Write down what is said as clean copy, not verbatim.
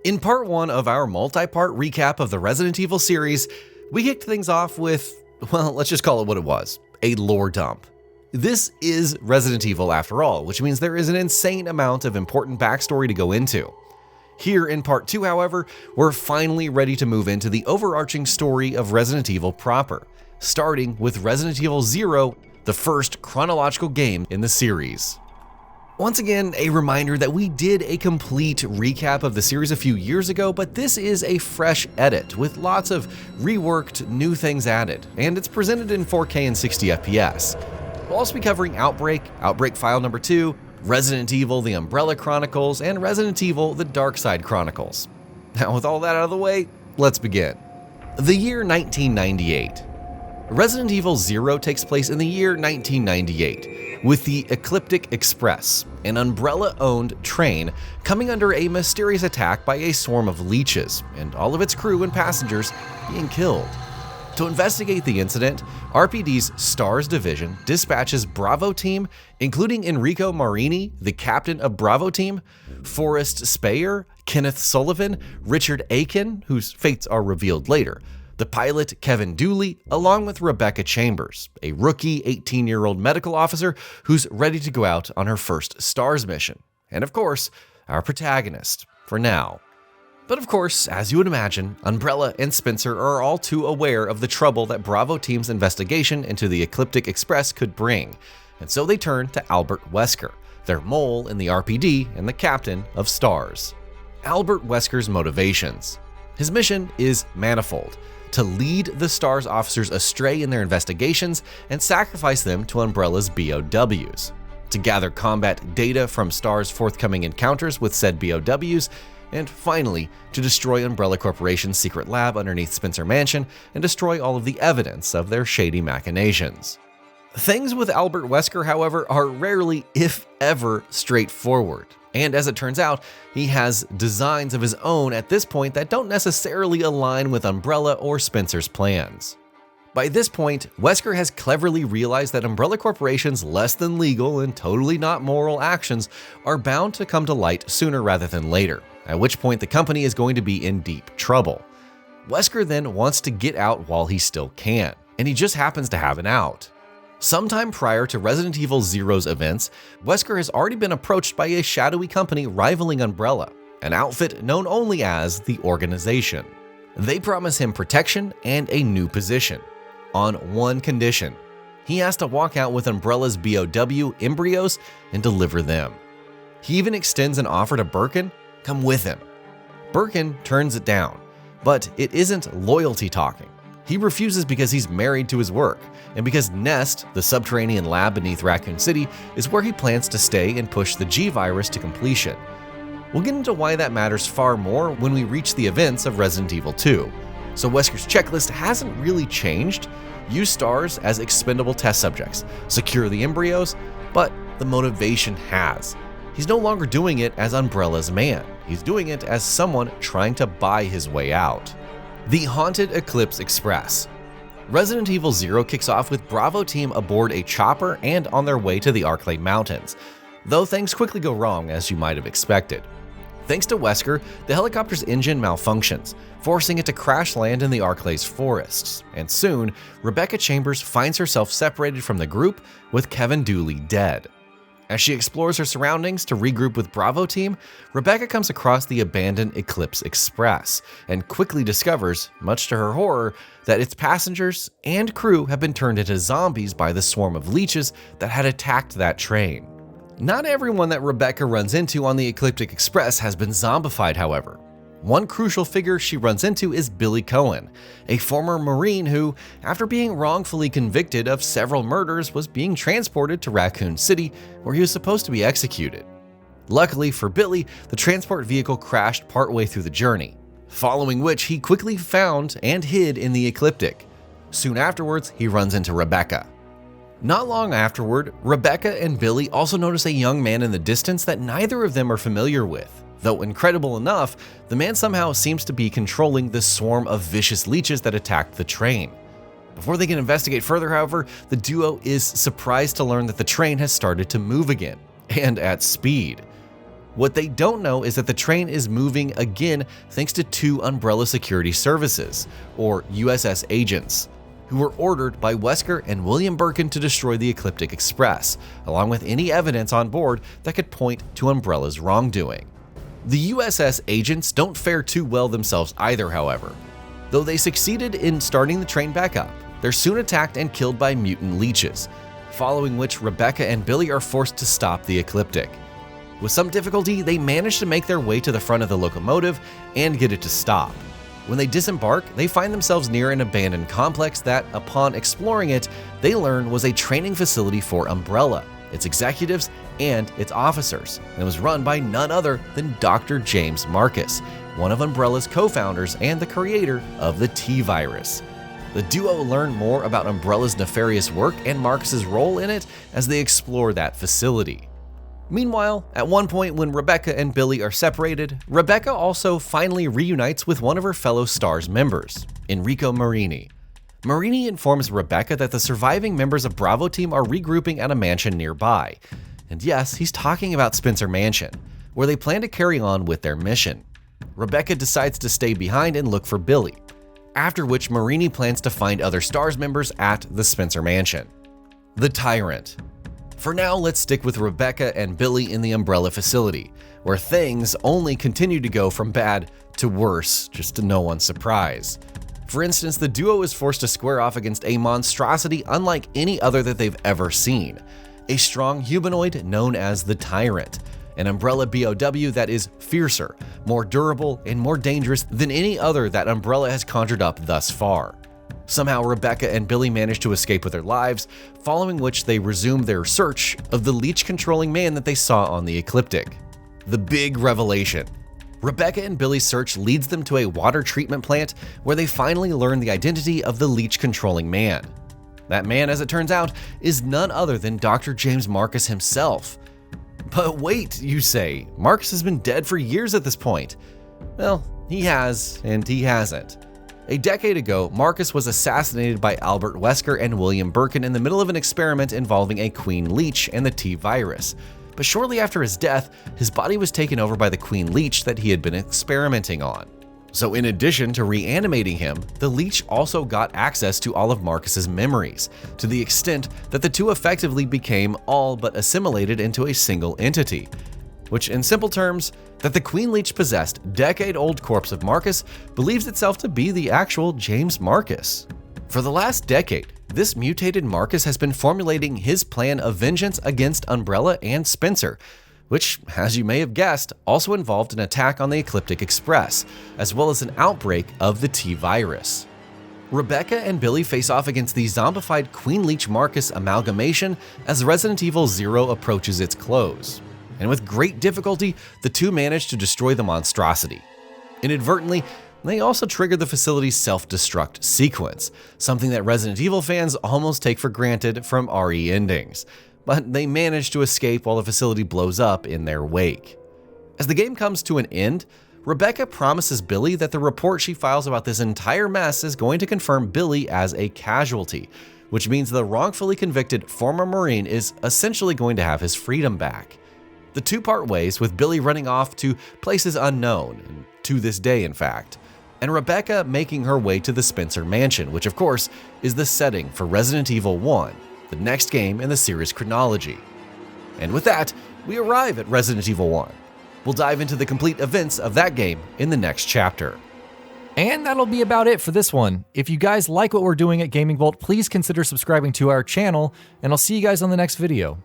In part 1 of our multi-part recap of the Resident Evil series, we kicked things off with, well, let's just call it what it was, a lore dump. This is Resident Evil after all, which means there is an insane amount of important backstory to go into. Here in part 2, however, we're finally ready to move into the overarching story of Resident Evil proper, starting with Resident Evil 0, the first chronological game in the series. Once again, a reminder that we did a complete recap of the series a few years ago, but this is a fresh edit with lots of reworked new things added, and it's presented in 4K and 60 FPS. We'll also be covering Outbreak, Outbreak File Number 2, Resident Evil The Umbrella Chronicles, and Resident Evil The Dark Side Chronicles. Now with all that out of the way, let's begin. The year 1998. Resident Evil 0 takes place in the year 1998, with the Ecliptic Express, an Umbrella-owned train coming under a mysterious attack by a swarm of leeches, and all of its crew and passengers being killed. To investigate the incident, RPD's STARS division dispatches Bravo Team, including Enrico Marini, the captain of Bravo Team, Forrest Speyer, Kenneth Sullivan, Richard Aiken, whose fates are revealed later, the pilot Kevin Dooley, along with Rebecca Chambers, a rookie 18-year-old medical officer who's ready to go out on her first STARS mission. And of course, our protagonist, for now. But of course, as you would imagine, Umbrella and Spencer are all too aware of the trouble that Bravo Team's investigation into the Ecliptic Express could bring, and so they turn to Albert Wesker, their mole in the RPD and the captain of STARS. Albert Wesker's motivations. His mission is manifold: to lead the STARS officers astray in their investigations and sacrifice them to Umbrella's BOWs, to gather combat data from STARS' forthcoming encounters with said BOWs, and finally, to destroy Umbrella Corporation's secret lab underneath Spencer Mansion and destroy all of the evidence of their shady machinations. Things with Albert Wesker, however, are rarely, if ever, straightforward. And as it turns out, he has designs of his own at this point that don't necessarily align with Umbrella or Spencer's plans. By this point, Wesker has cleverly realized that Umbrella Corporation's less than legal and totally not moral actions are bound to come to light sooner rather than later, at which point the company is going to be in deep trouble. Wesker then wants to get out while he still can, and he just happens to have an out. Sometime prior to Resident Evil 0's events, Wesker has already been approached by a shadowy company rivaling Umbrella, an outfit known only as the Organization. They promise him protection and a new position, on one condition: he has to walk out with Umbrella's BOW embryos and deliver them. He even extends an offer to Birkin: come with him. Birkin turns it down, but it isn't loyalty talking. He refuses because he's married to his work, and because Nest, the subterranean lab beneath Raccoon City, is where he plans to stay and push the G-Virus to completion. We'll get into why that matters far more when we reach the events of Resident Evil 2. So Wesker's checklist hasn't really changed. Use STARS as expendable test subjects, secure the embryos, but the motivation has. He's no longer doing it as Umbrella's man. He's doing it as someone trying to buy his way out. The Haunted Eclipse Express. Resident Evil 0 kicks off with Bravo Team aboard a chopper and on their way to the Arklay Mountains, though things quickly go wrong as you might have expected. Thanks to Wesker, the helicopter's engine malfunctions, forcing it to crash land in the Arklay's forests, and soon, Rebecca Chambers finds herself separated from the group with Kevin Dooley dead. As she explores her surroundings to regroup with Bravo Team, Rebecca comes across the abandoned Eclipse Express and quickly discovers, much to her horror, that its passengers and crew have been turned into zombies by the swarm of leeches that had attacked that train. Not everyone that Rebecca runs into on the Ecliptic Express has been zombified, however. One crucial figure she runs into is Billy Cohen, a former Marine who, after being wrongfully convicted of several murders, was being transported to Raccoon City, where he was supposed to be executed. Luckily for Billy, the transport vehicle crashed partway through the journey, following which he quickly found and hid in the Ecliptic. Soon afterwards, he runs into Rebecca. Not long afterward, Rebecca and Billy also notice a young man in the distance that neither of them are familiar with. Though incredible enough, the man somehow seems to be controlling the swarm of vicious leeches that attacked the train. Before they can investigate further, however, the duo is surprised to learn that the train has started to move again, and at speed. What they don't know is that the train is moving again thanks to 2 Umbrella Security Services, or USS agents, who were ordered by Wesker and William Birkin to destroy the Ecliptic Express, along with any evidence on board that could point to Umbrella's wrongdoing. The USS agents don't fare too well themselves either, however. Though they succeeded in starting the train back up, they're soon attacked and killed by mutant leeches, following which Rebecca and Billy are forced to stop the Ecliptic. With some difficulty, they manage to make their way to the front of the locomotive and get it to stop. When they disembark, they find themselves near an abandoned complex that, upon exploring it, they learn was a training facility for Umbrella, its executives, and its officers, and it was run by none other than Dr. James Marcus, one of Umbrella's co-founders and the creator of the T-Virus. The duo learn more about Umbrella's nefarious work and Marcus's role in it as they explore that facility. Meanwhile, at one point when Rebecca and Billy are separated, Rebecca also finally reunites with one of her fellow STARS members, Enrico Marini. Marini informs Rebecca that the surviving members of Bravo Team are regrouping at a mansion nearby. And yes, he's talking about Spencer Mansion, where they plan to carry on with their mission. Rebecca decides to stay behind and look for Billy, after which Marini plans to find other STARS members at the Spencer Mansion. The Tyrant. For now, let's stick with Rebecca and Billy in the Umbrella facility, where things only continue to go from bad to worse, just to no one's surprise. For instance, the duo is forced to square off against a monstrosity unlike any other that they've ever seen, a strong humanoid known as the Tyrant, an Umbrella BOW that is fiercer, more durable, and more dangerous than any other that Umbrella has conjured up thus far. Somehow, Rebecca and Billy manage to escape with their lives, following which they resume their search of the leech-controlling man that they saw on the Ecliptic. The big revelation. Rebecca and Billy's search leads them to a water treatment plant where they finally learn the identity of the leech-controlling man. That man, as it turns out, is none other than Dr. James Marcus himself. But wait, you say, Marcus has been dead for years at this point. Well, he has, and he hasn't. A decade ago, Marcus was assassinated by Albert Wesker and William Birkin in the middle of an experiment involving a queen leech and the T-Virus. But shortly after his death, his body was taken over by the queen leech that he had been experimenting on. So in addition to reanimating him, the leech also got access to all of Marcus's memories, to the extent that the two effectively became all but assimilated into a single entity. Which, in simple terms, that the Queen Leech-possessed, decade-old corpse of Marcus believes itself to be the actual James Marcus. For the last decade, this mutated Marcus has been formulating his plan of vengeance against Umbrella and Spencer, which, as you may have guessed, also involved an attack on the Ecliptic Express, as well as an outbreak of the T-Virus. Rebecca and Billy face off against the zombified Queen Leech Marcus amalgamation as Resident Evil 0 approaches its close. And with great difficulty, the two manage to destroy the monstrosity. Inadvertently, they also trigger the facility's self-destruct sequence, something that Resident Evil fans almost take for granted from RE endings, but they manage to escape while the facility blows up in their wake. As the game comes to an end, Rebecca promises Billy that the report she files about this entire mess is going to confirm Billy as a casualty, which means the wrongfully convicted former Marine is essentially going to have his freedom back. The two part ways, with Billy running off to places unknown, to this day in fact, and Rebecca making her way to the Spencer Mansion, which of course is the setting for Resident Evil 1, the next game in the series chronology. And with that, we arrive at Resident Evil 1. We'll dive into the complete events of that game in the next chapter. And that'll be about it for this one. If you guys like what we're doing at Gaming Vault, please consider subscribing to our channel, and I'll see you guys on the next video.